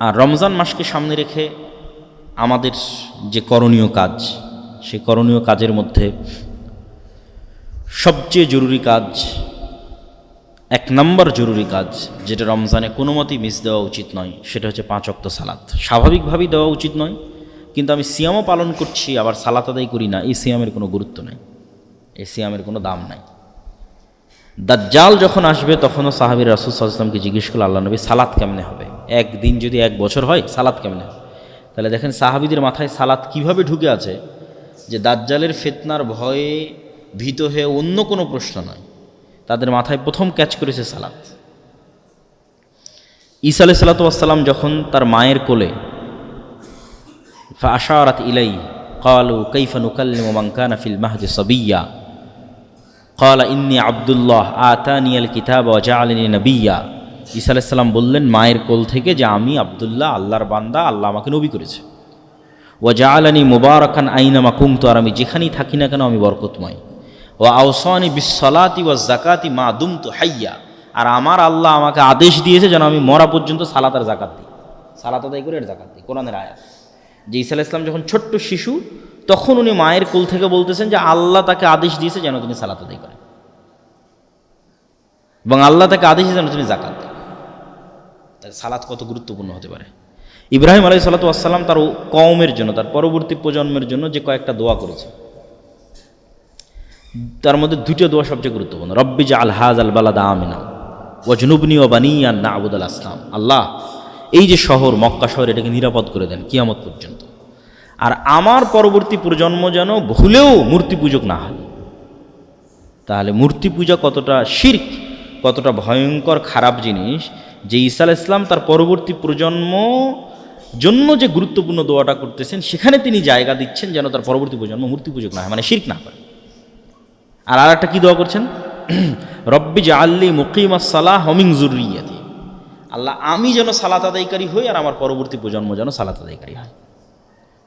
আর রমজান মাসকে সামনে রেখে আমাদের যে করণীয় কাজ, সেই করণীয় কাজের মধ্যে সবচেয়ে জরুরি কাজ, এক নম্বর জরুরি কাজ, যেটা রমজানে কোনো মতেই মিস দেওয়া উচিত নয়, সেটা হচ্ছে 5 ওয়াক্ত সালাত। স্বাভাবিকভাবেই দেওয়া উচিত নয়, কিন্তু আমি সিয়ামও পালন করছি আবার সালাত আদায় করি না, এই সিয়ামের কোনো গুরুত্ব নেই, এই সিয়ামের কোনো দাম নাই। দাজ্জাল যখন আসবে তখনও সাহাবীরা রাসূল সাল্লাল্লাহু আলাইহি ওয়াসাল্লামকে জিজ্ঞেস করল, আল্লাহ নবী সালাত কেমনে হবে? একদিন যদি 1 বছর হয়, সালাত কেমনে হবে? তাহলে দেখেন সাহাবীদের মাথায় সালাত কিভাবে ঢুকে আছে, যে দাজ্জালের ফিতনার ভয়ে ভীত হয়ে অন্য কোনো প্রশ্ন নয়, তাদের মাথায় প্রথম ক্যাচ করেছে সালাত। ঈসা আলাইহিস সালাতু ওয়াস সালাম যখন তার মায়ের কোলে, ফাআশারাত ইলাই ক্বালু কাইফা নুকাল্লিমু মান কানা ফিল মাহদি সাবিয়্যা ক্বালা ইন্নী আব্দুল্লাহ আতানিয়াল কিতাবা ওয়া জাআলানি নাবিয়্যা। ঈসা আলাইহিস সালাম বললেন মায়ের কোল থেকে যে আমি আব্দুল্লাহ, আল্লাহর বান্দা, আল্লাহ আমাকে নবী করেছে। ওয়া জাআলানি মুবারাকান আইনামা কুনতু, আর আমি যেখানেই থাকি না কেন আমি বরকতময়। ওয়া আওসানি বিসসালাতি ওয়াজ যাকাতি মা দুমতু হাইয়্যা, আর আমার আল্লাহ আমাকে আদেশ দিয়েছে যেন আমি মরা পর্যন্ত সালাত আর যাকাত দিই, সালাত আদায় করে আর যাকাত দিই। কোরআনের আয়াত। যে ঈসা আলাইহিস সালাম যখন ছোট্ট শিশু, তখন উনি মায়ের কোল থেকে বলতেছেন যে আল্লাহ তাকে আদেশ দিয়েছে যেন তিনি সালাত আদায় করেন, এবং আল্লাহ তাকে আদেশ দিয়েছে যেন তিনি যাকাত দেন। তাহলে সালাত কত গুরুত্বপূর্ণ হতে পারে। ইব্রাহিম আলাইহিস সালাতু ওয়াস সালাম তার কওমের জন্য, তার পরবর্তী প্রজন্মের জন্য যে কয়েকটা দোয়া করেছে, তার মধ্যে 2টা দোয়া সবচেয়ে গুরুত্বপূর্ণ। রব্বি জাআল হাযাল বালাদা আমিনা ওয়াজনুবনি ওয়া বানিয়া আন না'বুদাল আসনাম। আল্লাহ, এই যে শহর মক্কা শহর, এটাকে নিরাপদ করে দেন কিয়ামত পর্যন্ত, আর আমার পরবর্তী প্রজন্ম যেন ভুলেও মূর্তি পূজক না হয়। তাহলে মূর্তি পূজা কতটা শিরক, কতটা ভয়ঙ্কর খারাপ জিনিস, যে ঈসা আলাইহিস সালাম তার পরবর্তী প্রজন্ম জন্য যে গুরুত্বপূর্ণ দোয়াটা করতেছেন, সেখানে তিনি জায়গা দিচ্ছেন যেন তার পরবর্তী প্রজন্ম মূর্তি পূজক না হয়, মানে শিরক না করে। আর একটা কি দোয়া করছেন? রব্বি জাআলনি মুকিমাস সালাহ ওয়া মিন যুররিয়াতি। আল্লাহ, আমি যেন সালাত আদায়কারী হই আর আমার পরবর্তী প্রজন্ম যেন সালাত আদায়কারী হয়,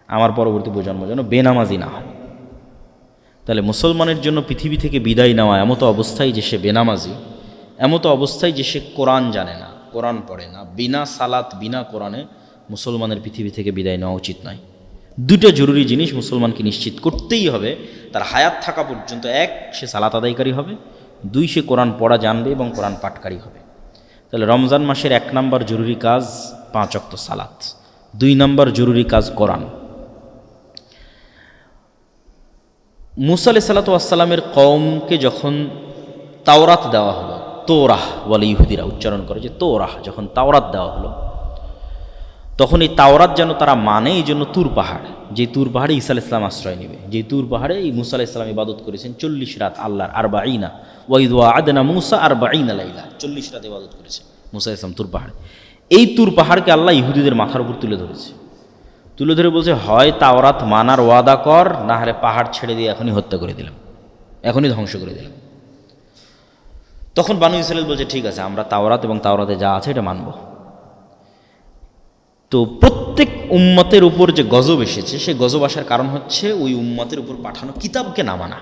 আমার পরবর্তী প্রজন্ম যেন বেনামাজি না হয়। তাহলে মুসলমানের জন্য পৃথিবী থেকে বিদায় নেওয়া এমতো অবস্থায় যে সে বেনামাজি, এমতো অবস্থায় যে সে কোরআন জানে না, কোরআন পড়ে না, বিনা সালাত বিনা কোরআনে মুসলমানের পৃথিবী থেকে বিদায় নেওয়া উচিত নয়। 2টা জরুরি জিনিস মুসলমানকে নিশ্চিত করতেই হবে তার হায়াত থাকা পর্যন্ত। 1, সে সালাত আদায়কারী হবে, 2, সে কোরআন পড়া জানবে এবং কোরআন পাঠকারী হবে। তাহলে রমজান মাসের 1 নম্বর জরুরি কাজ 5 ওয়াক্ত সালাত, 2 নম্বর জরুরি কাজ কোরআন। মুসা আলাইহিস সালাতু ওয়াস সালামের কওমকে যখন তাওরাত দেওয়া হলো, তোরাহ বলে ইহুদিরা উচ্চারণ করে, যে তোরাহ, যখন তাওরাত দেওয়া হলো, তখন এই তাওরাত যেন তারা মানে, এই জন্য তুর পাহাড়, যে তুর পাহাড়ে ঈসা আলাইহিস সালাম আশ্রয় নেবে, যে তুর পাহাড়ে এই মুসা আলাইহিস সালাম ইবাদত করেছেন 40 রাত আল্লাহর, 40 ওয়া ইয ওয়া'আদনা মুসা 40 লাইলা, 40 রাত ইবাদত করেছে মুসা আলাইহিস সালাম তুর পাহাড়ে। এই তুর পাহাড়কে আল্লাহ ইহুদিদের মাথার উপর তুলে ধরেছে, তুলে ধরে বলছে, হয় তাওরাত মানার ওয়াদা কর, না হলে পাহাড় ছেড়ে দিয়ে এখনই হত্যা করে দিলাম, এখনই ধ্বংস করে দিলাম। তখন বানু ইসরাঈল বলছে, ঠিক আছে, আমরা তাওরাত এবং তাওরাতে যা আছে এটা মানব। তো প্রত্যেক উম্মতের উপর যে গজব এসেছে, সেই গজব আসার কারণ হচ্ছে ওই উম্মতের উপর পাঠানো কিতাবকে না মানা।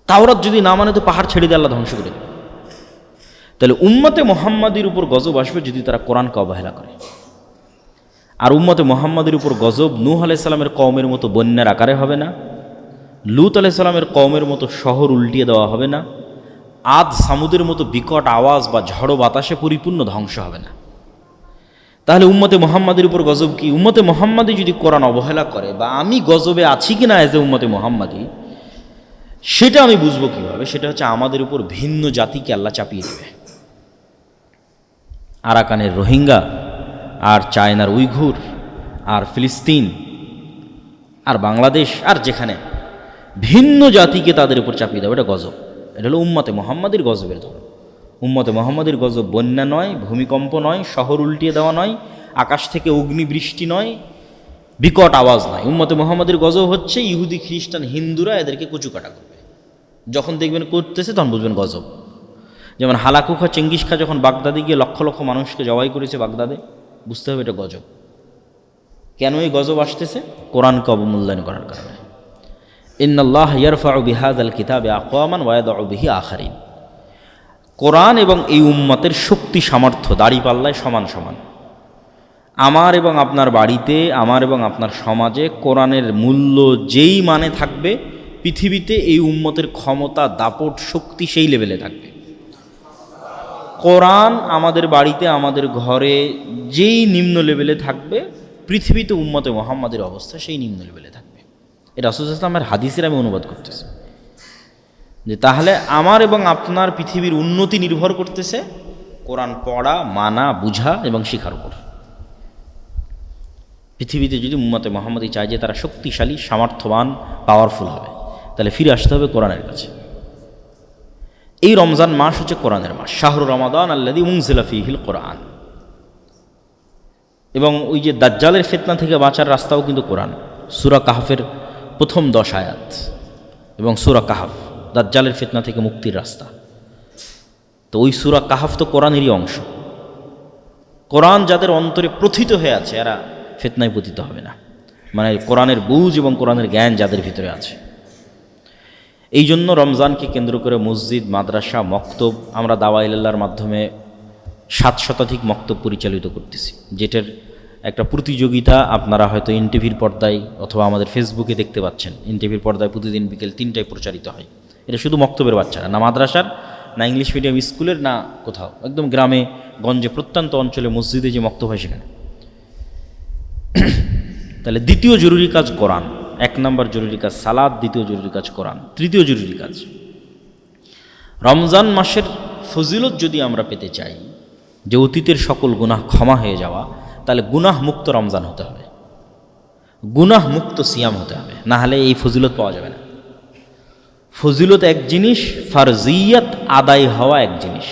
তাওরাত যদি না মানে তো পাহাড় ছেড়ে দিয়ে আল্লাহ ধ্বংস করে দেবে। তাহলে উম্মতে মুহাম্মাদির উপর গজব আসবে যদি তারা কোরআনকে অবহেলা করে। আর উম্মতে মুহাম্মাদের উপর গজব নূহ আলাইহিস সালামের কওমের মতো বন্যার আকারে হবে না, লূত আলাইহিস সালামের কওমের মতো শহর উল্টিয়ে দেওয়া হবে না, আদ সামুদের মতো বিকট আওয়াজ বা ঝড়ো বাতাসে পরিপূর্ণ ধ্বংস হবে না। তাহলে উম্মতে মুহাম্মাদের উপর গজব কি? উম্মতে মুহাম্মাদি যদি কোরআন অবহেলা করে, বা আমি গজবে আছি কিনা এজ এ উম্মতে মুহাম্মাদি, সেটা আমি বুঝবো কিভাবে? সেটা হচ্ছে আমাদের উপর ভিন্ন জাতিকে আল্লাহ চাপিয়ে দেবে। আরাকানের রোহিঙ্গা, আর চায়নার উইঘুর, আর ফিলিস্তিন, আর বাংলাদেশ, আর যেখানে ভিন্ন জাতিকে তাদের উপর চাপিয়ে দেবে, এটা গজব। এটা হলো উম্মতে মুহাম্মাদির গজবের ধরন। উম্মতে মুহাম্মাদির গজব বন্যা নয়, ভূমিকম্প নয়, শহর উল্টিয়ে দেওয়া নয়, আকাশ থেকে অগ্নিবৃষ্টি নয়, বিকট আওয়াজ নয়। উম্মতে মুহাম্মাদির গজব হচ্ছে ইহুদি, খ্রিস্টান, হিন্দুরা এদেরকে কচুকাটা করবে। যখন দেখবেন করতেছে তখন বুঝবেন গজব। যেমন হালাকু খা, চেঙ্গিস খা যখন বাগদাদে গিয়ে লক্ষ লক্ষ মানুষকে জবাই করেছে বাগদাদে, বুঝতে হবে এটা গজব। কেন এই গজব আসতেছে? কোরআনকে অবমূল্যায়ন করার কারণে। ইন্নাল্লাহ ইয়ারফাউ বিহাযাল কিতাবি আকওয়ামান ওয়া ইয়াদউ বিহি আখারিন। কোরআন এবং এই উম্মতের শক্তি সামর্থ্য দাড়িপাল্লায় সমান সমান। আমার এবং আপনার বাড়িতে, আমার এবং আপনার সমাজে কোরআনের মূল্য যেই মানে থাকবে, পৃথিবীতে এই উম্মতের ক্ষমতা, দাপট, শক্তি সেই লেভেলে থাকবে। কোরআন আমাদের বাড়িতে, আমাদের ঘরে যেই নিম্ন লেভেলে থাকবে, পৃথিবীতে উম্মতে মুহাম্মাদের অবস্থা সেই নিম্ন লেভেলে থাকবে। এটা রাসূল সাল্লাল্লাহু আলাইহি ওয়াসাল্লামের হাদিসের আমি অনুবাদ করতেছি যে তাহলে আমার এবং আপনার পৃথিবীর উন্নতি নির্ভর করতেছে কোরআন পড়া, মানা, বুঝা এবং শিখার উপর। পৃথিবীতে যদি উম্মতে মুহাম্মাদি চায় যে তারা শক্তিশালী, সামর্থ্যবান, পাওয়ারফুল হবে, তাহলে ফিরে আসতে হবে কোরআনের কাছে। এই রমজান মাস হচ্ছে কোরআনের মাস, শাহরু রমাদান আল্লাযী উনজিলা ফীহিল কোরআন। এবং ওই যে দাজ্জালের ফিতনা থেকে বাঁচার রাস্তাও কিন্তু কোরআন। সূরা কাহফের প্রথম 10 আয়াত এবং সূরা কাহফ দাজ্জালের ফিতনা থেকে মুক্তির রাস্তা। তো ওই সূরা কাহফ তো কোরআনেরই অংশ। কোরআন যাদের অন্তরে প্রথিত হয়ে আছে এরা ফিতনায় পতিত হবে না, মানে কোরআনের বুঝ এবং কোরআনের জ্ঞান যাদের ভিতরে আছে। এই জন্য রমজানকে কেন্দ্র করে মসজিদ, মাদ্রাসা, মক্তব, আমরা দাওয়া ইলাল্লাহর মাধ্যমে 7 শতাধিক মক্তব পরিচালিত করতেছি, যেটার একটা প্রতিযোগিতা আপনারা হয়তো এনটিভির পর্দায় অথবা আমাদের ফেসবুকে দেখতে পাচ্ছেন। এনটিভির পর্দায় প্রতিদিন বিকেল 3টায় প্রচারিত হয়। এটা শুধু মক্তবের বাচ্চারা, না মাদ্রাসার, না ইংলিশ মিডিয়াম স্কুলের, না কোথাও, একদম গ্রামে গঞ্জে প্রত্যন্ত অঞ্চলে মসজিদে যে মক্তব হয় সেখানে। তাহলে দ্বিতীয় জরুরি কাজ কোরআন, 1 নম্বর জরুরি কাজ সালাত, দ্বিতীয় জরুরি কাজ কোরআন, তৃতীয় জরুরি কাজ রমজান মাসের ফজিলত যদি আমরা পেতে চাই, যে অতীতের সকল গুনাহ ক্ষমা হয়ে যাওয়া, তাহলে গুনাহ মুক্ত রমজান হতে হবে, গুনাহ মুক্ত সিয়াম হতে হবে, না হলে এই ফজিলত পাওয়া যাবে না। ফজিলত এক জিনিস, ফারজিয়াত আদায় হওয়া এক জিনিস।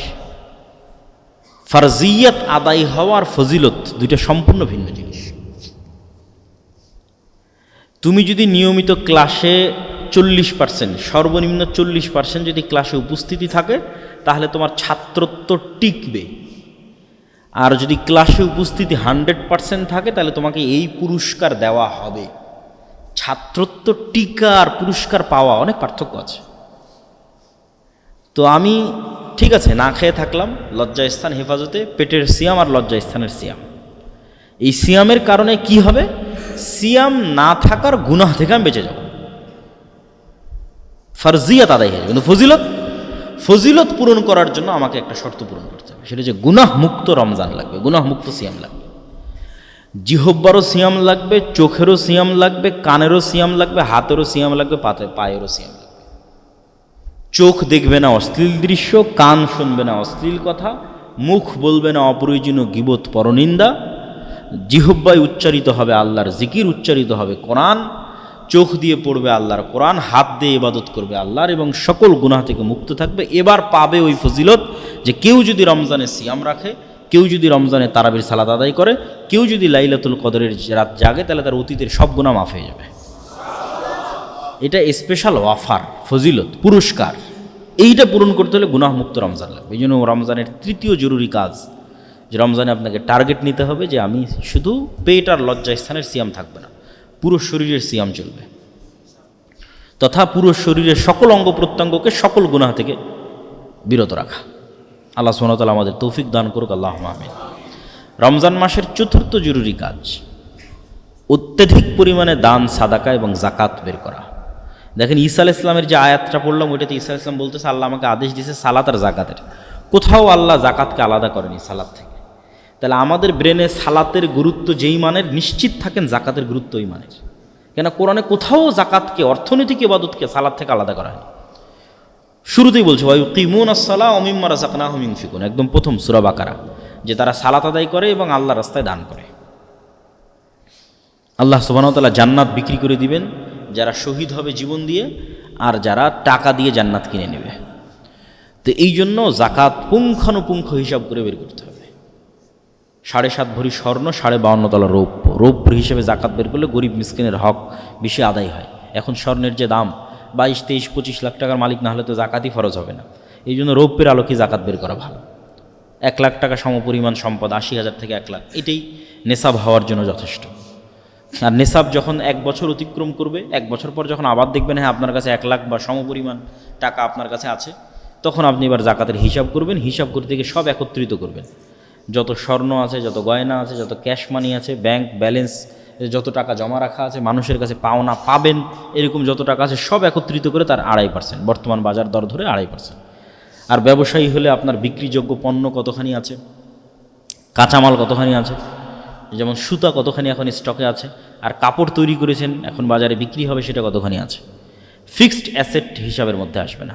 ফারজিয়াত আদায় হওয়া আর ফজিলত দুইটা সম্পূর্ণ ভিন্ন জিনিস। তুমি যদি নিয়মিত ক্লাসে 40%, সর্বনিম্ন 40% যদি ক্লাসে উপস্থিতি থাকে, তাহলে তোমার ছাত্রত্ব টিকবে। আর যদি ক্লাসে উপস্থিতি 100% থাকে, তাহলে তোমাকে এই পুরস্কার দেওয়া হবে। ছাত্রত্ব টিকা আর পুরস্কার পাওয়া অনেক পার্থক্য আছে। তো আমি ঠিক আছে না খেয়ে থাকলাম, লজ্জাস্থান হেফাজতে, পেটের সিয়াম আর লজ্জাস্থানের সিয়াম। এই সিয়ামের কারণে কি হবে? সিয়াম না থাকার গুনাহ থেকে আমি বেঁচে যাব, ফারজিয়াত আদায় হয়ে যাবে। কিন্তু ফজিলত পূরণ করার জন্য আমাকে একটা শর্ত পূরণ করতে হবে, সেটা হচ্ছে গুনাহ মুক্ত রমজান লাগবে, গুনাহ মুক্ত সিয়াম লাগবে। জিহ্বারও সিয়াম লাগবে, চোখেরও সিয়াম লাগবে, কানেরও সিয়াম লাগবে, হাতেরও সিয়াম লাগবে, পায়েরও সিয়াম লাগবে। চোখ দেখবে না অশ্লীল দৃশ্য, কান শুনবে না অশ্লীল কথা, মুখ বলবে না অপ্রয়োজনীয় গীবত, পরনিন্দা, জিহ্বায় উচ্চারিত হবে আল্লাহর জিকির, উচ্চারিত হবে কোরআন, চোখ দিয়ে পড়বে আল্লাহর কোরআন, হাত দিয়ে ইবাদত করবে আল্লাহর, এবং সকল গুনাহ থেকে মুক্ত থাকবে। এবার পাবে ওই ফজিলত যে কেউ যদি রমজানে সিয়াম রাখে, কেউ যদি রমজানে তারাবির সালাত আদায় করে, কেউ যদি লাইলাতুল কদরের রাত জাগে, তাহলে তার অতীতের সব গুনাহ মাফ হয়ে যাবে। এটা স্পেশাল অফার, ফজিলত, পুরস্কার। এইটা পূরণ করতে হলে গুনাহ মুক্ত রমজান লাগবে। এই জন্য রমজানের তৃতীয় জরুরি কাজ যে রমজানে আপনাকে টার্গেট নিতে হবে যে আমি শুধু পেট আর লজ্জাস্থানের সিয়াম থাকবে না, পুরো শরীরের সিয়াম চলবে, তথা পুরো শরীরের সকল অঙ্গ প্রত্যঙ্গকে সকল গুনাহ থেকে বিরত রাখা। আল্লাহ সুবহানাহু ওয়া তাআলা আমাদের তৌফিক দান করুক, আল্লাহুম্মা আমিন। রমজান মাসের চতুর্থ জরুরি কাজ অত্যধিক পরিমাণে দান, সাদাকা এবং জাকাত বের করা। দেখেন ঈসা আলাইহিস সালামের যে আয়াতটা পড়লাম, ওইটাতে ঈসা আলাইহিস সালাম বলতেছে আল্লাহ আমাকে আদেশ দিয়েছে সালাত আর জাকাতের। কোথাও আল্লাহ জাকাতকে আলাদা করেনি সালাত থেকে। তাহলে আমাদের ব্রেনে সালাতের গুরুত্ব যেই মানের, নিশ্চিত থাকেন জাকাতের গুরুত্ব ওই মানের। কেন কোরআনে কোথাও জাকাতকে, অর্থনৈতিক ইবাদতকে সালাত থেকে আলাদা করা হয়নি। শুরুতেই বলছে ওয়ায়ুকিমুনাস সালাহ ওয়া মিম্মা রাযাকনাহুম ইউনফিকুন, একদম প্রথম সূরা বাকারা, যে তারা সালাত আদায় করে এবং আল্লাহর রাস্তায় দান করে। আল্লাহ সুবহানাহু ওয়া তাআলা জান্নাত বিক্রি করে দিবেন যারা শহীদ হবে জীবন দিয়ে, আর যারা টাকা দিয়ে জান্নাত কিনে নেবে। তো এই জন্য জাকাত পুঙ্খানুপুঙ্খ হিসাব করে বের করতে হবে। 7.5 ভরি স্বর্ণ, 52.5 তলা রৌপ্য, রৌপ্য হিসেবে জাকাত বের করলে গরিব মিসকিনের হক বেশি আদায় হয়। এখন স্বর্ণের যে দাম 22, 23, 25 লাখ টাকার মালিক না হলে তো জাকাতই ফরজ হবে না। এই জন্য রৌপ্যের আলোকে জাকাত বের করা ভালো। 1 লাখ টাকা সমপরিমাণ সম্পদ, 80,000 থেকে 1 লাখ, এটাই নেশাব হওয়ার জন্য যথেষ্ট। আর নেশাব যখন 1 বছর অতিক্রম করবে, 1 বছর পর যখন আবার দেখবেন হ্যাঁ আপনার কাছে 1 লাখ বা সমপরিমাণ টাকা আপনার কাছে আছে, তখন আপনি এবার জাকাতের হিসাব করবেন। হিসাব করতে গিয়ে সব একত্রিত করবেন যত স্বর্ণ আছে, যত গয়না আছে, যত ক্যাশ মানি আছে, ব্যাংক ব্যালেন্স যত টাকা জমা রাখা আছে, মানুষের কাছে পাওনা পাবেন এরকম যত টাকা আছে সব একত্রিত করে তার 2.5%, বর্তমান বাজার দর ধরে 2.5%। আর ব্যবসায়ী হলে আপনার বিক্রিযোগ্য পণ্য কতখানি আছে, কাঁচামাল কতখানি আছে, যেমন সুতা কতখানি এখন স্টকে আছে, আর কাপড় তৈরি করেছেন এখন বাজারে বিক্রি হবে সেটা কতখানি আছে। ফিক্সড অ্যাসেট হিসাবের মধ্যে আসবে না।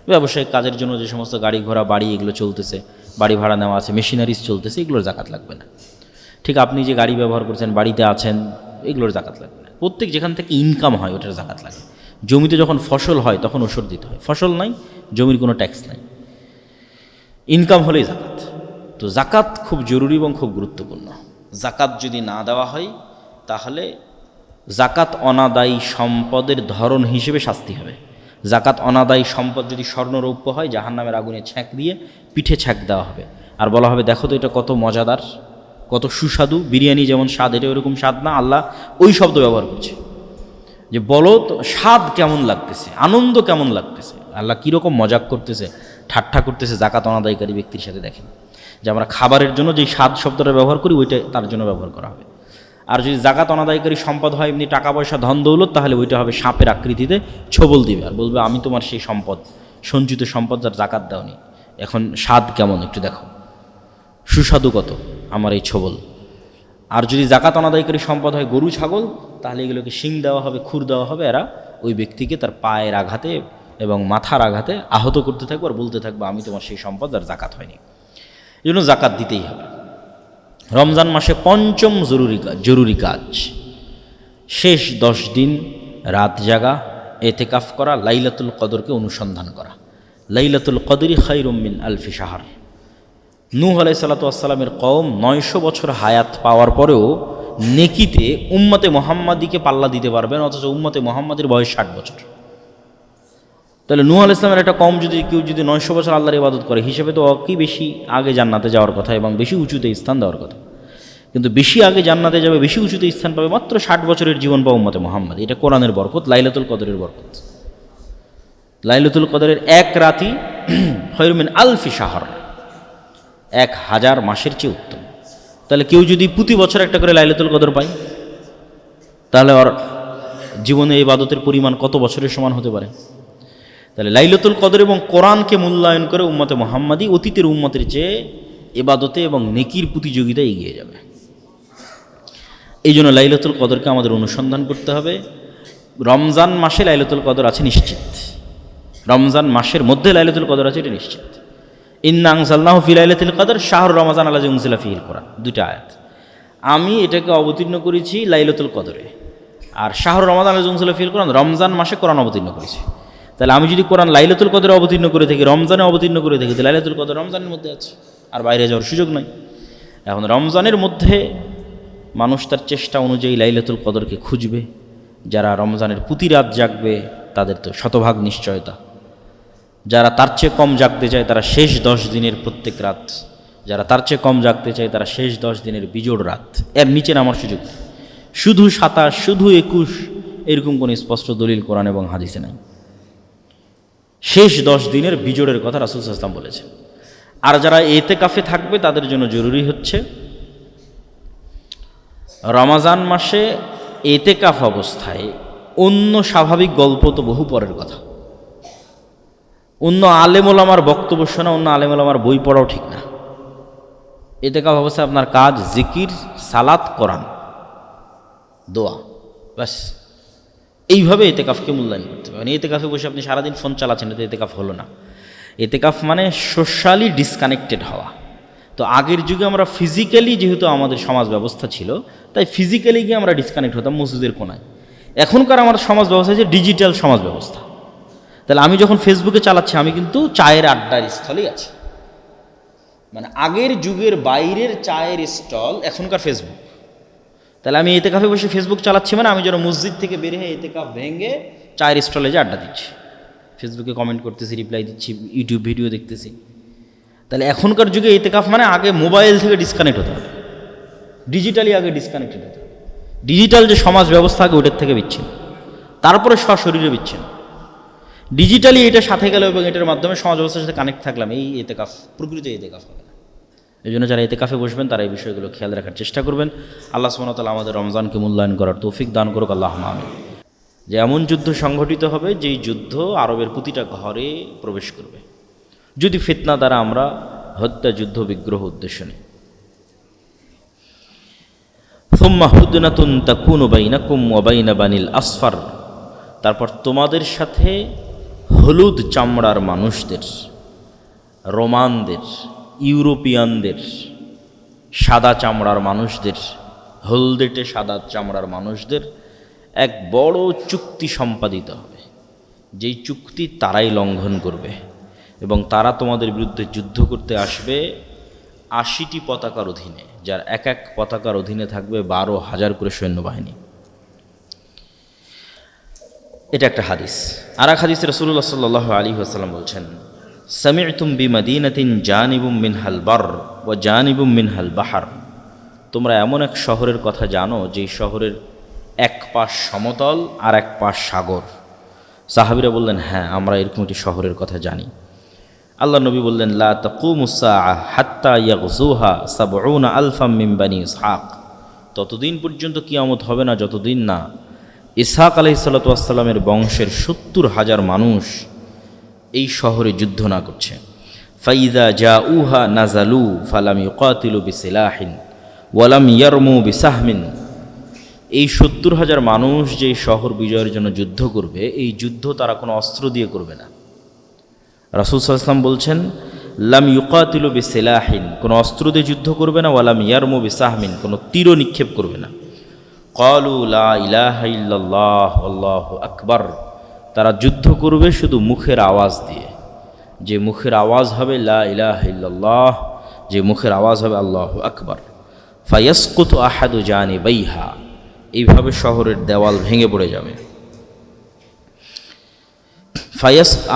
ব্যবসায়িক কাজের জন্য যে সমস্ত গাড়ি ঘোড়া বাড়ি এগুলো চলতেছে, বাড়ি ভাড়া নেওয়া আছে, মেশিনারিজ চলতেছে, এগুলোর জাকাত লাগবে না। ঠিক আপনি যে গাড়ি ব্যবহার করছেন, বাড়িতে আছেন, এগুলোর জাকাত লাগবে না। প্রত্যেক যেখান থেকে ইনকাম হয় ওটার জাকাত লাগে। জমিতে যখন ফসল হয় তখন ওষুধ দিতে হয়, ফসল নাই, জমির কোনো ট্যাক্স নাই, ইনকাম হলেই জাকাত। তো জাকাত খুব জরুরি এবং খুব গুরুত্বপূর্ণ। জাকাত যদি না দেওয়া হয় তাহলে জাকাত অনাদায়ী সম্পদের ধরন হিসেবে শাস্তি হবে। জাকাত অনাদায়ী সম্পদ যদি স্বর্ণরৌপ্য হয়, জাহান্নামের আগুনে ছ্যাঁক দিয়ে পিঠে ছ্যাঁক দেওয়া হবে, আর বলা হবে দেখো তো এটা কত মজাদার, কত সুস্বাদু, বিরিয়ানি যেমন স্বাদ এটা ওরকম স্বাদ না। আল্লাহ ওই শব্দ ব্যবহার করছে যে বলো তো স্বাদ কেমন লাগতেছে, আনন্দ কেমন লাগতেছে, আল্লাহ কীরকম মজাক করতেছে, ঠাট্টা করতেছে জাকাত অনাদায়কারী ব্যক্তির সাথে। দেখেন যে আমরা খাবারের জন্য যেই স্বাদ শব্দটা ব্যবহার করি ওইটা তার জন্য ব্যবহার করা হবে। আর যদি জাকাত অনাদায়কারী সম্পদ হয় এমনি টাকা পয়সা ধন দৌলত, তাহলে ওইটা হবে সাপের আকৃতিতে ছবল দিবে আর বলবে আমি তোমার সেই সম্পদ, সঞ্চিত সম্পদ যার জাকাত দাওনি, এখন স্বাদ কেমন একটু দেখো, সুস্বাদু কত আমার এই ছবল। আর যদি জাকাত অনাদায়কারী সম্পদ হয় গরু ছাগল, তাহলে এগুলোকে শিং দেওয়া হবে, খুর দেওয়া হবে, এরা ওই ব্যক্তিকে তার পায়ের আঘাতে এবং মাথার আঘাতে আহত করতে থাকবো আর বলতে থাকবো আমি তোমার সেই সম্পদ আর জাকাত হয়নি। এই জন্য জাকাত দিতেই হবে। রমজান মাসে পঞ্চম জরুরি কাজ শেষ 10 দিন রাত জাগা, এতেকাফ করা, লাইলাতুল কদরকে অনুসন্ধান করা। লাইলাতুল কদরি খায়রুম মিন আলফি শাহর। নূহ আলাইহিস সালাতু ওয়াস সালামের কওম 900 বছর হায়াত পাওয়ার পরেও নেকিতে উম্মতে মুহাম্মাদিকে পাল্লা দিতে পারবেন, অথচ উম্মতে মুহাম্মাদের বয়স 60 বছর। তাহলে নূহ আলাইহিস সালামের একটা কওম যদি কেউ 900 বছর আল্লাহর ইবাদত করে, হিসেবে তো কি বেশি আগে জান্নাতে যাওয়ার কথা এবং বেশি উঁচুতে স্থান দেওয়ার কথা, কিন্তু বেশি আগে জান্নাতে যাবে, বেশি উঁচুতে স্থান পাবে মাত্র 60 বছরের জীবন পাবে উম্মতে মুহাম্মাদ। এটা কোরআনের বরকত, লাইলাতুল কদরের বরকত। লাইলাতুল কদরের এক রাতি খায়রুম মিন আলফি শাহর, 1000 মাসের চেয়ে উত্তম। তাহলে কেউ যদি প্রতি বছর একটা করে লাইলাতুল কদর পায়, তাহলে ওর জীবনে এই ইবাদতের পরিমাণ কত বছরের সমান হতে পারে। তাহলে লাইলাতুল কদর এবং কোরআনকে মূল্যায়ন করে উম্মতে মুহাম্মাদি অতীতের উম্মতের চেয়ে ইবাদতে এবং নেকির প্রতিযোগিতায় এগিয়ে যাবে। এই জন্য লাইলাতুল কদরকে আমাদের অনুসন্ধান করতে হবে। রমজান মাসে লাইলাতুল কদর আছে নিশ্চিত, রমজান মাসের মধ্যে লাইলাতুল কদর আছে এটা নিশ্চিত। ইন্না আনজালনাহু ফি লাইলাতুল কদর শাহরু রমাজান আল্লাযী উনজিলা ফীহিল কুরআন, দুইটা আয়াত। আমি এটাকে অবতীর্ণ করেছি লাইলাতুল কদরে, আর শাহরু রমাজান আল্লাযী উনজিলা ফীহিল কুরআন রমজান মাসে কোরআন অবতীর্ণ করেছি। তাহলে আমি যদি কোরআন লাইলাতুল কদরে অবতীর্ণ করে থাকি, রমজানে অবতীর্ণ করে থাকি, তাহলে লাইলাতুল কদর রমজানের মধ্যে আছে, আর বাইরে যাওয়ার সুযোগ নাই। এখন রমজানের মধ্যে মানুষ তার চেষ্টা অনুযায়ী লাইলাতুল কদরকে খুঁজবে। যারা রমজানের প্রতি রাত জাগবে তাদের তো শতভাগ নিশ্চয়তা। যারা তার চেয়ে কম জাগতে চায় তারা শেষ 10 দিনের প্রত্যেক রাত, যারা তার চেয়ে কম জাগতে চায় তারা শেষ 10 দিনের বিজোড় রাত, এর নিচে নামার সুযোগ নেই। শুধু 27, শুধু 21 এরকম কোনো স্পষ্ট দলিল কোরআন এবং হাদিসে নাই। শেষ 10 দিনের বিজোড়ের কথা রাসূল সাল্লাল্লাহু আলাইহি ওয়াসাল্লাম বলেছেন। আর যারা ইতিকাফে থাকবে তাদের জন্য জরুরি হচ্ছে রমজান মাসে ইতিকাফ অবস্থায় অন্য স্বাভাবিক গল্প তো বহু পরের কথা, অন্য আলেম ওলামার বক্তব্য শোনা, অন্য আলেম ওলামার বই পড়াও ঠিক না। ইতিকাফ অবস্থায় আপনার কাজ জিকির, সালাত, কোরআন, দোয়া, ব্যাস। এইভাবে ইতিকাফকে মূল্যায়ন করতে পারেন। ইতিকাফে বসে আপনি সারাদিন ফোন চালাচ্ছেন, এতে ইতিকাফ হলো না। ইতিকাফ মানে সোশ্যালি ডিসকানেক্টেড হওয়া। তো আগের যুগে আমরা ফিজিক্যালি, যেহেতু আমাদের সমাজ ব্যবস্থা ছিল, তাই ফিজিক্যালি গিয়ে আমরা ডিসকানেক্ট হতাম মসজিদের কোনায়। এখনকার আমার সমাজ ব্যবস্থা হচ্ছে ডিজিটাল সমাজ ব্যবস্থা। তাহলে আমি যখন ফেসবুকে চালাচ্ছি, আমি কিন্তু চায়ের আড্ডার স্থলেই আছি। মানে আগের যুগের বাইরের চায়ের স্টল এখনকার ফেসবুক। তাহলে আমি ইতিকাফে বসে ফেসবুক চালাচ্ছি, মানে আমি যেন মসজিদ থেকে বের হয়ে ইতিকাফ ভেঙে চায়ের স্টলে যে আড্ডা দিচ্ছি, ফেসবুকে কমেন্ট করতেছি, রিপ্লাই দিচ্ছি, ইউটিউব ভিডিও দেখতেছি। তাহলে এখনকার যুগে ইতিকাফ মানে আগে মোবাইল থেকে ডিসকানেক্ট হতে হবে, ডিজিটালি আগে ডিসকানেক্টেড হতে হবে। ডিজিটাল যে সমাজ ব্যবস্থা আগে ওটার থেকে বিচ্ছিন্ন, তারপরে সশরীরে বিচ্ছিন্ন। ডিজিটালি এটা সাথে গেল এবং এটার মাধ্যমে সমাজ ব্যবস্থার সাথে কানেক্ট থাকলাম, এই ইতিকাফ প্রকৃত ইতিকাফ হবে না। এই জন্য যারা ইতিকাফে বসবেন তারা এই বিষয়গুলো খেয়াল রাখার চেষ্টা করবেন। আল্লাহ সুবহানাহু ওয়া তাআলা আমাদের রমজানকে মূল্যায়ন করার তৌফিক দান করুক, আল্লাহুম্মা আমিন। যে এমন যুদ্ধ সংঘটিত হবে যেই যুদ্ধ আরবের প্রতিটা ঘরে প্রবেশ করবে, যদি ফিতনা দ্বারা আমরা হত্যা, যুদ্ধ, বিগ্রহ উদ্দেশ্য নেই। সুম্মা হুদনাতুন তাকুনু বাইনাকুম ওয়া বাইনা বানিল আসফার, তারপর তোমাদের সাথে হলুদ চামড়ার মানুষদের, রোমানদের, ইউরোপিয়ানদের, সাদা চামড়ার মানুষদের, হলদেটে সাদা চামড়ার মানুষদের এক বড় চুক্তি সম্পাদিত হবে, যেই চুক্তি তারাই লঙ্ঘন করবে এবং তারা তোমাদের বিরুদ্ধে যুদ্ধ করতে আসবে 80টি পতাকার অধীনে, যার এক এক পতাকার অধীনে থাকবে 12,000 করে সৈন্যবাহিনী। এটা একটা হাদিস। আর এক হাদিসে রাসূলুল্লাহ সাল্লাল্লাহু আলাইহি ওয়াসাল্লাম বলছেন, সামি'তুম বিমাদিনাতিন জানিবুম মিনহাল বার ওয়া জানিবুম মিনহাল বাহার, তোমরা এমন এক শহরের কথা জানো যেই শহরের এক পাশ সমতল আর এক পাশ সাগর। সাহাবীরা বললেন, হ্যাঁ, আমরা এরকম একটি শহরের কথা জানি। আল্লাহ নবী বললেন, লা তাকুমুস সাআহ হাত্তা ইয়াগযুহা ৭০ আলফাম মিন বানি ইসহাক, ততদিন পর্যন্ত কিয়ামত হবে না যতদিন না ইসহাক আলাইহিস সালাতু ওয়াস সালামের বংশের ৭০,০০০ মানুষ এই শহরে যুদ্ধ না করছে। ফাইদা জাউহা নাজালু ফালাম ইউকাতিলু বিসিলাহিন ওয়ালাম ইয়ারমু বিসাহমিন, এই ৭০,০০০ মানুষ যে শহর বিজয়ের জন্য যুদ্ধ করবে, এই যুদ্ধ তারা কোনো অস্ত্র দিয়ে করবে না। রাসূল সাল্লাল্লাহু আলাইহি ওয়াসাল্লাম বলছেন, লাম ইউকাতিলু বিসিলাহিন, কোনো অস্ত্র দিয়ে যুদ্ধ করবে না, ওয়ালাম ইয়ারমু বিসাহমিন, কোনো তীর নিক্ষেপ করবে না। ক্বালু লা ইলাহা ইল্লাল্লাহ আল্লাহু আকবার, তারা যুদ্ধ করবে শুধু মুখের আওয়াজ দিয়ে, যে মুখের আওয়াজ হবে লা ইলাহা ইল্লাল্লাহ, যে মুখের আওয়াজ হবে আল্লাহু আকবার। ফায়াসকুতু আহাদু জানিবাইহা, এইভাবে শহরের দেওয়াল ভেঙে পড়ে যাবে।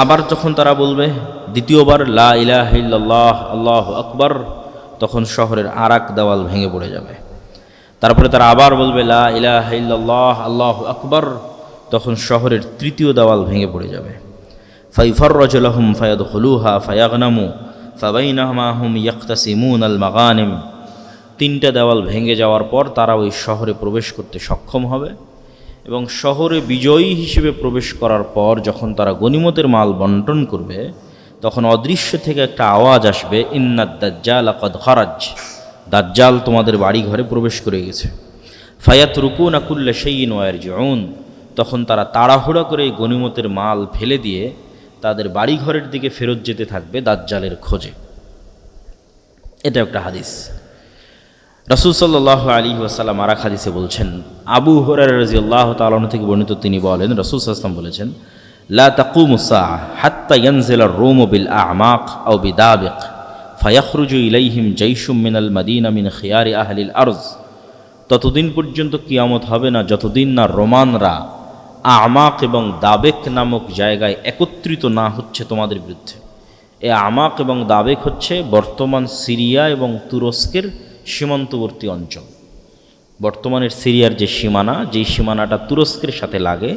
আবার যখন তারা বলবে দ্বিতীয়বার লা ইলাহা ইল্লাল্লাহ আল্লাহু আকবার, তখন শহরের আর এক দেওয়াল ভেঙে পড়ে যাবে। তারপরে তারা আবার বলবে লা ইলাহা ইল্লাল্লাহ আল্লাহু আকবার, তখন শহরের তৃতীয় দেওয়াল ভেঙে পড়ে যাবে। ফাইফাররাজু লাহুম ফায়াদখুলুহা ফায়াগনামু ফাবাইনাহুমা হুম ইয়াকতাসিমুন আল মাগানিম, 3টা দেওয়াল ভেঙে যাওয়ার পর তারা ওই শহরে প্রবেশ করতে সক্ষম হবে এবং শহরে বিজয়ী হিসেবে প্রবেশ করার পর যখন তারা গনিমতের মাল বন্টন করবে, তখন অদৃশ্য থেকে একটা আওয়াজ আসবে, ইন্নাদ দাজ্জাল ক্বাদ খারাজ, দাজ্জাল তোমাদের বাড়ি ঘরে প্রবেশ করে গেছে। ফায়াতরুকুনা কুল্লা শাইইন ওয়া ইয়ারজিউন, তখন তারা তাড়াহুড়া করে এই গনিমতের মাল ফেলে দিয়ে তাদের বাড়ি ঘরের দিকে ফেরত যেতে থাকবে দাজ্জালের খোঁজে। এটা একটা হাদিস। রাসূল সাল্লাল্লাহু আলাইহি ওয়াসাল্লাম আর এক হাদিসে বলছেন, আবু হুরায়রা রাদিয়াল্লাহু তাআলা আনহু থেকে বর্ণিত, তিনি বলেন, রাসূল সাল্লাল্লাহু আলাইহি ওয়াসাল্লাম বলেছেন, লা তাকুমুস সাআহ হাত্তা ইয়ানজিলা আর-রূমু বিল আ'মাক আও বিদাবিক ফায়াখরুজু ইলাইহিম জাইশুম মিনাল মাদিনা মিন খিয়ারি আহলিল আরজ, ততদিন পর্যন্ত কিয়ামত হবে না যতদিন না রোমানরা আমাক এবং দাবেক নামক জায়গায় একত্রিত না হচ্ছে তোমাদের বিরুদ্ধে। এই আমাক এবং দাবেক হচ্ছে বর্তমান সিরিয়া এবং তুরস্কের সীমান্তবর্তী অঞ্চল। বর্তমানের সিরিয়ার যে সীমানা, যেই সীমানাটা তুরস্কের সাথে লাগে,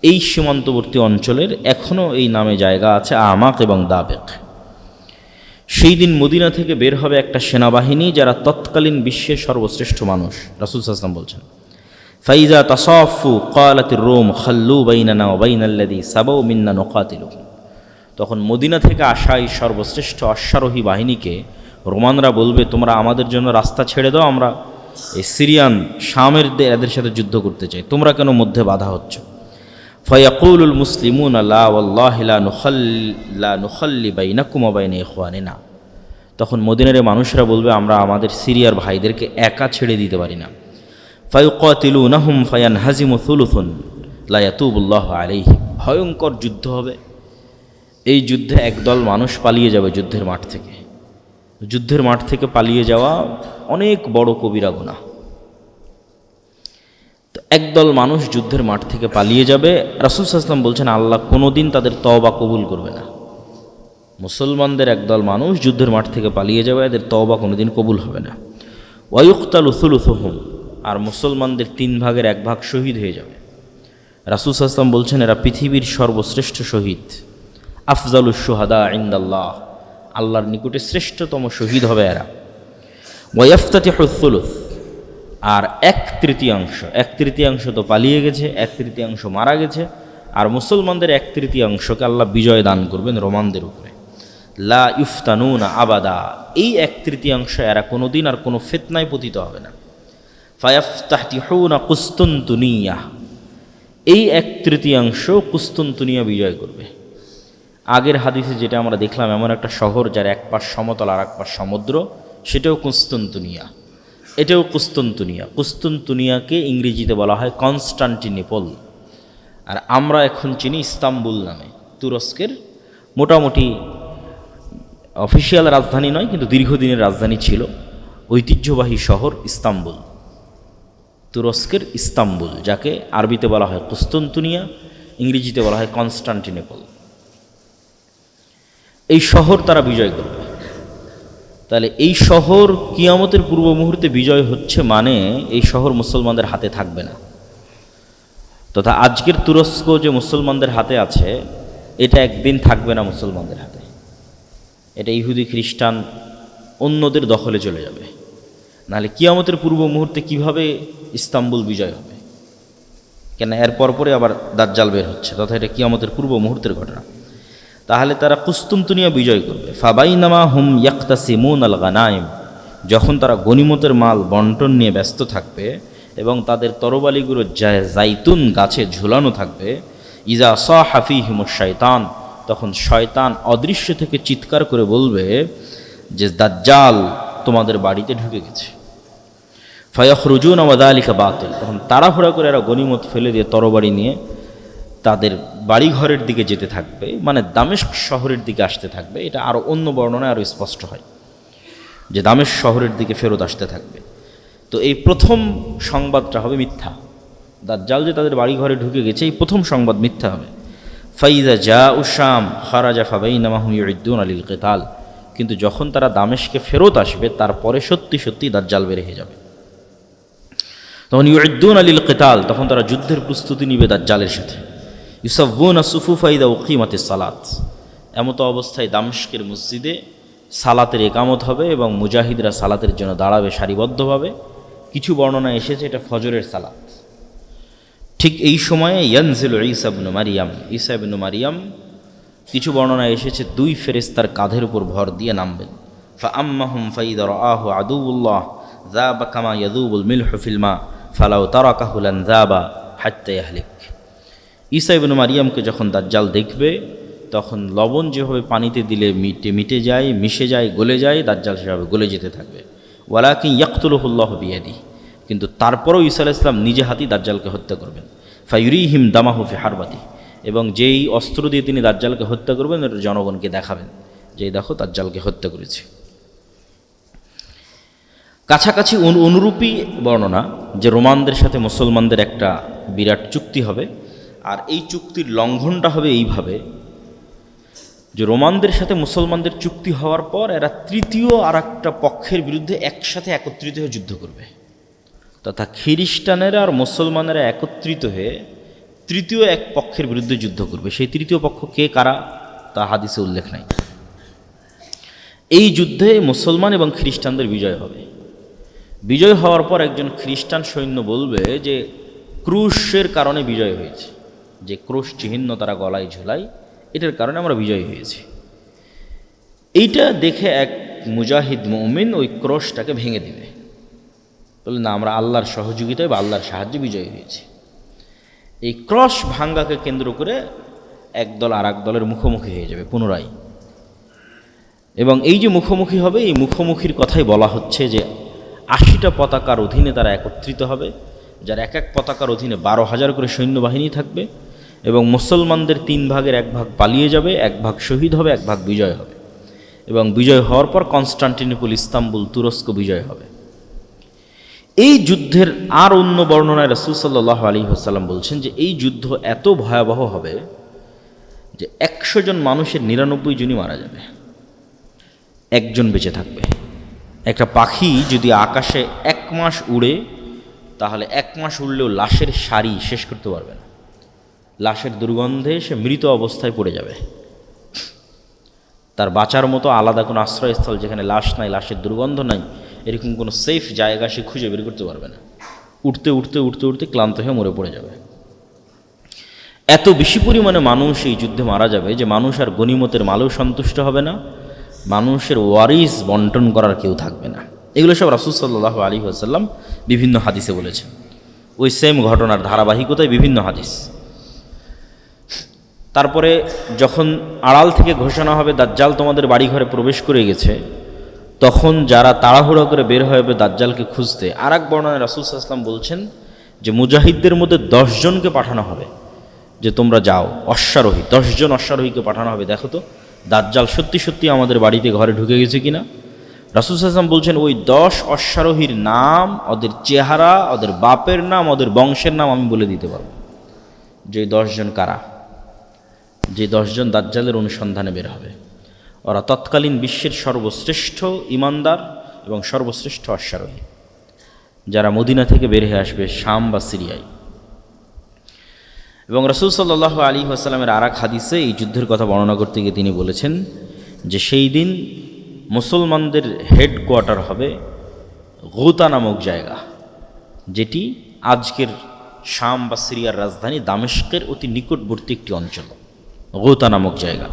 এই সীমান্তবর্তী অঞ্চলের এখনও এই নামে জায়গা আছে আমাক এবং দাবেক। সেই দিন মদিনা থেকে বের হবে একটা সেনাবাহিনী যারা তৎকালীন বিশ্বের সর্বশ্রেষ্ঠ মানুষ। রাসূল সাল্লাল্লাহু আলাইহি ওয়াসাল্লাম বলছেন, ফাইজা তাসাফু ক্বালাতির রূম খাল্লু বাইনানা ওয়া বাইনাল্লাযী সাবাউ মিন্না নুকাতিলুহুম, তখন মদিনা থেকে আসা এই সর্বশ্রেষ্ঠ অশ্বারোহী বাহিনীকে রোমানরা বলবে, তোমরা আমাদের জন্য রাস্তা ছেড়ে দাও, আমরা এই সিরিয়ান শামের এদের সাথে যুদ্ধ করতে চাই, তোমরা কেন মধ্যে বাধা হচ্ছ? ফায়াকুলুল মুসলিমুনা লা ওয়াল্লাহি লা নুখাল্লি বাইনাকুম ওয়া বাইনা ইখওয়ানিনা, তখন মদিনার মানুষরা বলবে, আমরা আমাদের সিরিয়ার ভাইদেরকে একা ছেড়ে দিতে পারি না। ফায়ুকাতিলুনাহুম ফায়ানহাজিমু সুলুসুন লা ইয়াতুবুল্লাহু আলাইহিম, ভয়ঙ্কর যুদ্ধ হবে। এই যুদ্ধে একদল মানুষ পালিয়ে যাবে যুদ্ধের মাঠ থেকে। যুদ্ধের মাঠ থেকে পালিয়ে যাওয়া অনেক বড় কবিরা গুনাহ। তো একদল মানুষ যুদ্ধের মাঠ থেকে পালিয়ে যাবে। রাসূল সাল্লাল্লাহু আলাইহি ওয়াসাল্লাম বলছেন, আল্লাহ কোনোদিন তাদের তওবা কবুল করবে না। মুসলমানদের একদল মানুষ যুদ্ধের মাঠ থেকে পালিয়ে যাবে, এদের তওবা কোনোদিন কবুল হবে না। ওয়ায়ুকতালু সুলুসুহুম, আর মুসলমানদের 3 ভাগের 1 ভাগ শহীদ হয়ে যাবে। রাসূল সাল্লাল্লাহু আলাইহি ওয়াসাল্লাম বলছেন, এরা পৃথিবীর সর্বশ্রেষ্ঠ শহীদ, আফজালুশ শুহাদা ইনদাল্লাহ, আল্লাহর নিকটে শ্রেষ্ঠতম শহীদ হবে এরা। ওয়াফতাতিহু সুলুস, আর এক তৃতীয়াংশ তো পালিয়ে গেছে, এক তৃতীয়াংশ মারা গেছে, আর মুসলমানদের এক তৃতীয়াংশকে আল্লাহ বিজয় দান করবেন রোমানদের উপরে। লা ইফতানুনা আবাদা, এই এক তৃতীয়াংশ এরা কোনোদিন আর কোনো ফিতনায় পতিত হবে না। ফায়াফতাহতিহুনা কুস্তুনতুনিয়া, এই এক তৃতীয়াংশ কুস্তুনতুনিয়া বিজয় করবে। আগের হাদিসে যেটা আমরা দেখলাম, এমন একটা শহর যার এক পাশ সমতল আর এক পাশ সমুদ্র, সেটাও কুস্তুনতুনিয়া, এটাও কুস্তুনতুনিয়া। কুস্তুনতুনিয়াকে ইংরেজিতে বলা হয় কনস্টান্টিনোপল, আর আমরা এখন চিনি ইস্তাম্বুল নামে। তুরস্কের মোটামুটি অফিসিয়াল রাজধানী নয়, কিন্তু দীর্ঘদিনের রাজধানী ছিল, ঐতিহ্যবাহী শহর ইস্তাম্বুল। তুরস্কের ইস্তাম্বুল, যাকে আরবিতে বলা হয় কুস্তুনতুনিয়া, ইংরেজিতে বলা হয় কনস্টান্টিনোপল, এই শহর তারা বিজয় করবে। তাহলে এই শহর কিয়ামতের পূর্ব মুহূর্তে বিজয় হচ্ছে মানে এই শহর মুসলমানদের হাতে থাকবে না। তথা আজকের তুরস্ক যে মুসলমানদের হাতে আছে, এটা একদিন থাকবে না মুসলমানদের হাতে, এটা ইহুদি খ্রিস্টান অন্যদের দখলে চলে যাবে। নাহলে কিয়ামতের পূর্ব মুহূর্তে কিভাবে ইস্তাম্বুল বিজয় হবে? কেন এর পরপরে আবার দাজ্জাল বের হচ্ছে, তথা এটা কিয়ামতের পূর্ব মুহূর্তের ঘটনা। তাহলে তারা কুস্তুনতুনিয়া বিজয় করবে। ফাবাইনামা হুম ইয়াক্তাসিমুন আল গানাইম, যখন তারা গনিমতের মাল বন্টন নিয়ে ব্যস্ত থাকবে এবং তাদের তরবালিগুলো জাইতুন গাছে ঝুলানো থাকবে, ইজা সাহা ফীহিমুশ শায়তান, তখন শয়তান অদৃশ্য থেকে চিৎকার করে বলবে যে দাজ্জাল তোমাদের বাড়িতে ঢুকে গেছে। ফায়াখরুজুনা ওয়া যালিকা বাতিল, তখন তাড়াহুড়া করে এরা গনিমত ফেলে দিয়ে তরবারি নিয়ে তাদের বাড়িঘরের দিকে যেতে থাকবে, মানে দামেস্ক শহরের দিকে আসতে থাকবে। এটা আরও অন্য বর্ণনায় আরও স্পষ্ট হয় যে দামেস্ক শহরের দিকে ফেরত আসতে থাকবে। তো এই প্রথম সংবাদটা হবে মিথ্যা, দাজ্জাল যে তাদের বাড়িঘরে ঢুকে গেছে, এই প্রথম সংবাদ মিথ্যা হবে। ফাইজা জাউ শাম খারাজা ফাবাইনামা হুম ইউইদ্দুনা লিল কিতাল, কিন্তু যখন তারা দামেস্কে ফেরত আসবে তারপরে সত্যি সত্যি দাজ্জাল বের হয়ে যাবে। তখন ইউইদ্দুনা লিল কিতাল, তখন তারা যুদ্ধের প্রস্তুতি নিবে দাজ্জালের সাথে। ইউসাফুনা সুফুফা ইদা উকিমাতিস সালাত, এমতো অবস্থায় দামেস্কের মসজিদে সালাতের একামত হবে এবং মুজাহিদরা সালাতের জন্য দাঁড়াবে সারিবদ্ধভাবে। কিছু বর্ণনায় এসেছে এটা ফজরের সালাত। ঠিক এই সময়ে ইয়ানজিলু ঈসা ইবনু মারিয়াম, কিছু বর্ণনায় এসেছে দুই ফেরেশতার কাঁধের উপর ভর দিয়ে নামবেন। ফাআম্মাহুম ফাইদা রাআহু আদুউল্লাহ যাবা কামা ইয়াযুবুল মিলহু ফিল মা ফালাউ তারাকাহু লান যাবা হাত্তা ইয়াহলিক। ঈসা ইবনু মারিয়ামকে যখন দাজ্জাল দেখবে, তখন লবণ যেভাবে পানিতে দিলে মিটে যায়, মিশে যায়, গলে যায়, দাজ্জাল সেভাবে গলে যেতে থাকবে। ওয়ালাকিন ইয়াকতুলুহুল্লাহু বিয়াদিহি, কিন্তু তারপরও ঈসা আলাইহিস সালাম নিজে হাতেই দাজ্জালকে হত্যা করবেন। ফায়ুরিহিম দামাহু ফি হারবাতি, এবং যেই অস্ত্র দিয়ে তিনি দাজ্জালকে হত্যা করবেন এটা জনগণকে দেখাবেন যে দেখো দাজ্জালকে হত্যা করেছে। কাছাকাছি অনুরূপী বর্ণনা যে রোমানদের সাথে মুসলমানদের একটা বিরাট চুক্তি হবে, আর এই চুক্তির লঙ্ঘনটা হবে এইভাবে যে রোমানদের সাথে মুসলমানদের চুক্তি হওয়ার পর এরা তৃতীয় আর একটা পক্ষের বিরুদ্ধে একসাথে একত্রিত হয়ে যুদ্ধ করবে, তথা খ্রিস্টানেরা আর মুসলমানেরা একত্রিত হয়ে তৃতীয় এক পক্ষের বিরুদ্ধে যুদ্ধ করবে। সেই তৃতীয় পক্ষ কে কারা তা হাদিসে উল্লেখ নাই। এই যুদ্ধে মুসলমান এবং খ্রিস্টানদের বিজয় হবে। বিজয় হওয়ার পর একজন খ্রিস্টান সৈন্য বলবে যে ক্রুশের কারণে বিজয় হয়েছে, যে ক্রুশ চিহ্ন তারা গলায় ঝোলায়, এটার কারণে আমরা বিজয়ী হয়েছি। এইটা দেখে এক মুজাহিদ মুমিন ওই ক্রুশটাকে ভেঙে দিবে, বলে না আমরা আল্লাহর সহযোগিতায় বা আল্লাহর সাহায্যে বিজয়ী হয়েছি। এই ক্রস ভাঙ্গাকে কেন্দ্র করে একদল আর এক দলের মুখোমুখি হয়ে যাবে পুনরায়, এবং এই যে মুখোমুখি হবে, এই মুখোমুখির কথাই বলা হচ্ছে যে 80টা পতাকার অধীনে তারা একত্রিত হবে, যার এক এক পতাকার অধীনে 12,000 করে সৈন্যবাহিনী থাকবে, এবং মুসলমানদের 3 ভাগের 1 ভাগ পালিয়ে যাবে, 1 ভাগ শহীদ হবে, 1 ভাগ বিজয় হবে, এবং বিজয় হওয়ার পর কনস্টান্টিনোপল, ইস্তাম্বুল, তুরস্ক বিজয় হবে। এই যুদ্ধের আর অন্য বর্ণনায় রাসূল সাল্লাল্লাহু আলাইহি ওয়াসাল্লাম বলছেন যে এই যুদ্ধ এত ভয়াবহ হবে যে 100 জন মানুষের 99 জনই মারা যাবে, একজন বেঁচে থাকবে। একটা পাখি যদি আকাশে 1 মাস উড়ে, তাহলে 1 মাস উড়লেও লাশের সারি শেষ করতে পারবে না, লাশের দুর্গন্ধে সে মৃত অবস্থায় পড়ে যাবে। তার বাঁচার মতো আলাদা কোনো আশ্রয়স্থল যেখানে লাশ নাই, লাশের দুর্গন্ধ নাই, এরকম কোনো সেফ জায়গা সে খুঁজে বের করতে পারবে না। উঠতে উঠতে উঠতে উঠতে ক্লান্ত হয়ে মরে পড়ে যাবে। এত বেশি পরিমাণে মানুষ এই যুদ্ধে মারা যাবে যে মানুষ আর গনিমতের মালেও সন্তুষ্ট হবে না, মানুষের ওয়ারিস বন্টন করার কেউ থাকবে না। এগুলো সব রাসূল সাল্লাল্লাহু আলাইহি ওয়াসাল্লাম বিভিন্ন হাদিসে বলেছেন। ওই সেম ঘটনার ধারাবাহিকতায় বিভিন্ন হাদিস। তারপরে যখন আড়াল থেকে ঘোষণা হবে দাজ্জাল তোমাদের বাড়িঘরে প্রবেশ করে গেছে, তখন যারা তাড়াহুড়ো করে বের হবে দাজ্জালকে খুঁজতে, আর এক বর্ণনায় রাসূল সাল্লাল্লাহু আলাইহি ওয়াসাল্লাম বলছেন যে মুজাহিদদের মধ্যে 10 জনকে পাঠানো হবে যে তোমরা যাও, অশ্বারোহী 10 জন অশ্বারোহীকে পাঠানো হবে, দেখো তো দাজ্জাল সত্যি সত্যি আমাদের বাড়িতে ঘরে ঢুকে গেছে কিনা। রাসূল সাল্লাল্লাহু আলাইহি ওয়াসাল্লাম বলছেন ওই 10 অশ্বারোহীর নাম, ওদের চেহারা, ওদের বাপের নাম, ওদের বংশের নাম আমি বলে দিতে পারবো যে 10 জন কারা, যে 10 জন দাজ্জালের অনুসন্ধানে বের হবে। ওরা তৎকালীন বিশ্বের সর্বশ্রেষ্ঠ ইমানদার এবং সর্বশ্রেষ্ঠ অশ্বারোহী, যারা মদিনা থেকে বের হয়ে আসবে শাম বা সিরিয়ায়। এবং রাসূল সাল্লাল্লাহু আলাইহি ওয়াসাল্লামের আর এক হাদিসে এই যুদ্ধের কথা বর্ণনা করতে গিয়ে তিনি বলেছেন যে সেই দিন মুসলমানদের হেডকোয়ার্টার হবে গৌতা নামক জায়গা, যেটি আজকের শাম বা সিরিয়ার রাজধানী দামেস্কের অতি নিকটবর্তী একটি অঞ্চল, গৌতা নামক জায়গা।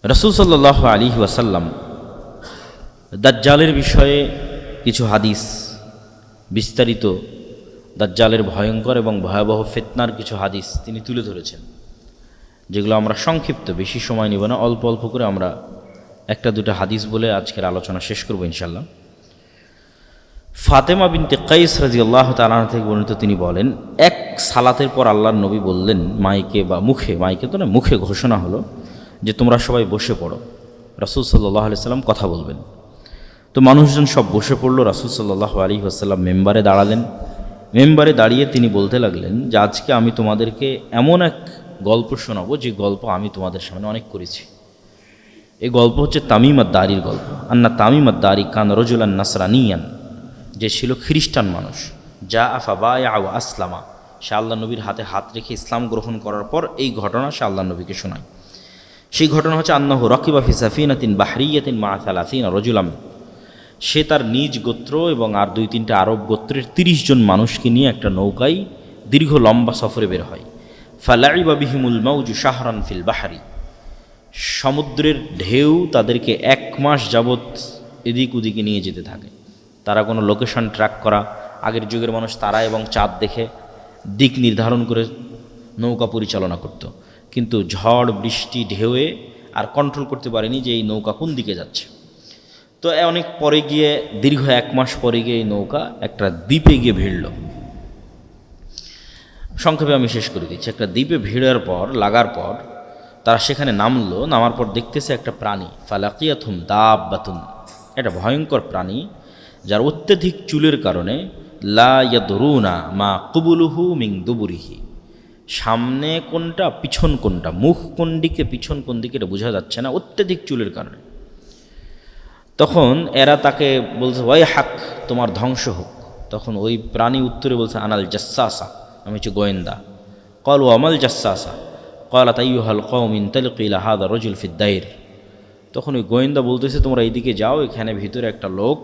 রাসূল সাল্লাল্লাহু আলাইহি ওয়াসাল্লাম দাজ্জালের বিষয়ে কিছু হাদিস, বিস্তারিত দাজ্জালের ভয়ঙ্কর এবং ভয়াবহ ফিতনার কিছু হাদিস তিনি তুলে ধরেছেন, যেগুলো আমরা সংক্ষিপ্ত, বেশি সময় নিব না, অল্প অল্প করে আমরা একটা দুটো হাদিস বলে আজকের আলোচনা শেষ করব ইনশাল্লাহ। ফাতেমা বিনতে কাইস রাদিয়াল্লাহু তাআলা আনহা থেকে বর্ণিত, তিনি বলেন এক সালাতের পর আল্লাহর নবী বললেন মাইকে বা মুখে, মাইকে তো না, মুখে ঘোষণা হলো যে তোমরা সবাই বসে পড়ো, রাসূল সাল্লাল্লাহু আলাইহি ওয়াসাল্লাম কথা বলবেন। তো মানুষজন সব বসে পড়লো। রাসূল সাল্লাল্লাহু আলাইহি ওয়াসাল্লাম মেম্বারে দাঁড়ালেন। মেম্বারে দাঁড়িয়ে তিনি বলতে লাগলেন যে আজকে আমি তোমাদেরকে এমন এক গল্প শোনাবো যে গল্প আমি তোমাদের সামনে অনেক করেছি। এই গল্প হচ্ছে তামিম আদ-দারির গল্প। আন্না তামিম আদ-দারি কান রাজুলান নাসরানিয়ান, যে ছিল খ্রিস্টান মানুষ, যা আফা বায়া ওয়া আসলামা, সে আল্লাহ নবীর হাতে হাত রেখে ইসলাম গ্রহণ করার পর এই ঘটনা সে আল্লাহ নবীকে শোনায়। সেই ঘটনা হচ্ছে আন্নাহু রাকিবা ফি সাফিনাতিন বাহরিয়াতিন মা 30 রাজুলাম, সে তার নিজ গোত্র এবং আর 2-3টা আরব গোত্রের 30 জন মানুষকে নিয়ে একটা নৌকায় দীর্ঘ লম্বা সফরে বের হয়। ফালাইবা বিহিমুল মাউজু শাহরান ফিল বাহরি, সমুদ্রের ঢেউ তাদেরকে 1 মাস যাবৎ এদিক ওদিকে নিয়ে যেতে থাকে। তারা কোনো লোকেশন ট্র্যাক করা, আগের যুগের মানুষ তারা এবং চাঁদ দেখে দিক নির্ধারণ করে নৌকা পরিচালনা করত, কিন্তু ঝড় বৃষ্টি ঢেউয়ে আর কন্ট্রোল করতে পারেনি যে এই নৌকা কোন দিকে যাচ্ছে। তো অনেক পরে গিয়ে, দীর্ঘ 1 মাস পরে গিয়ে এই নৌকা একটা দ্বীপে গিয়ে ভিড়ল। সংক্ষেপে আমি শেষ করে দিচ্ছি। একটা দ্বীপে ভিড়ার পর, লাগার পর তারা সেখানে নামলো। নামার পর দেখতেছে একটা প্রাণী, ফালাকিয়াতুম দাব্বাতুন, একটা ভয়ঙ্কর প্রাণী যার অত্যধিক চুলের কারণে লা ইয়াদরুনা মা কুবুলুহু মিন দুবুরিহি, সামনে কোনটা পিছন কোনটা, মুখ কোন দিকে পিছন কোন দিকে এটা বোঝা যাচ্ছে না অত্যধিক চুলের কারণে। তখন এরা তাকে বলছে ওয়াই হাক, তোমার ধ্বংস হোক। তখন ওই প্রাণী উত্তরে বলছে আনাল জাসসাসা, আমি হচ্ছে গোয়েন্দা। ক্বালু আমাল জাসসাসা ক্বালাত আইয়ুহাল কওম ইনতালিকু ইলা হাযা রাজুল ফিদ দাইর। তখন ওই গোয়েন্দা বলতেছে তোমরা এইদিকে যাও, এখানে ভিতরে একটা লোক,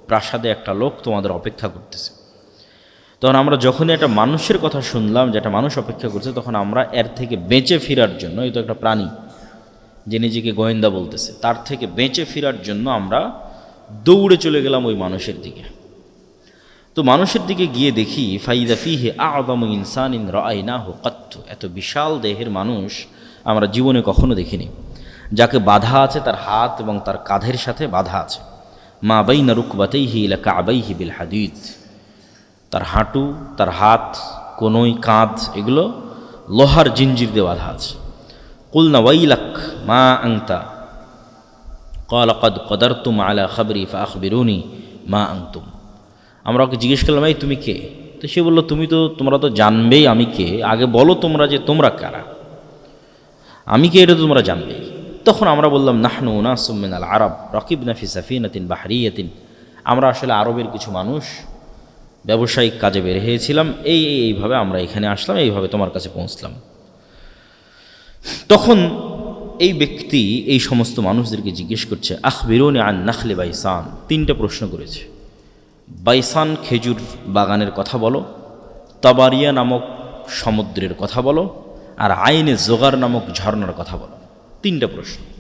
প্রাসাদে একটা লোক তোমাদের অপেক্ষা করতেছে। তখন আমরা যখনই একটা মানুষের কথা শুনলাম যে একটা মানুষ অপেক্ষা করছে, তখন আমরা এর থেকে বেঁচে ফেরার জন্য, এই তো একটা প্রাণী যে নিজেকে গোয়েন্দা বলতেছে, তার থেকে বেঁচে ফেরার জন্য আমরা দৌড়ে চলে গেলাম ওই মানুষের দিকে। তো মানুষের দিকে গিয়ে দেখি ফাইদা ফিহি আ'যামু ইনসানিন রাআইনাহু কাত্তু, এত বিশাল দেহের মানুষ আমরা জীবনে কখনো দেখিনি, যাকে বাধা আছে তার হাত এবং তার কাঁধের সাথে বাধা আছে। মা বাইনা রুকবাতাইহি ইলা কা'বাইহি বিল হাদিদ, তার হাঁটু, তার হাত, কোনোই, কাঁধ, এগুলো লোহার জিঞ্জির দিয়ে বাধা আছে। কুলনা ওয়াইলাক মা আনতা ক্বালা ক্বাদ কদারতুম আলা খাবরি ফাআখবিরুনি মা আনতুম। আমরা ওকে জিজ্ঞেস করলাম এই তুমি কে? তো সে বলল তোমরা তো জানবেই আমি কে, আগে বলো তোমরা যে তোমরা কারা, আমি কে এটা তোমরা জানবেই। তখন আমরা বললাম নাহনু উনাসুম মিনাল আরব রাকিবনা ফি সাফিনাতিন বাহরিয়াতিন, আমরা আসলে আরবের কিছু মানুষ ব্যবসায়িক কাজে বের হয়েছিলাম, এইভাবে আমরা এখানে আসলাম, এইভাবে তোমার কাছে পৌঁছলাম। তখন এই ব্যক্তি এই সমস্ত মানুষদেরকে জিজ্ঞেস করছে আখবিরুনি আন নাখলে বাইসান, তিনটা প্রশ্ন করেছে। বাইসান খেজুর বাগানের কথা বলো, তাবারিয়া নামক সমুদ্রের কথা বলো, আর আইনে জোগার নামক ঝর্ণার কথা বলো। তিনটা প্রশ্ন।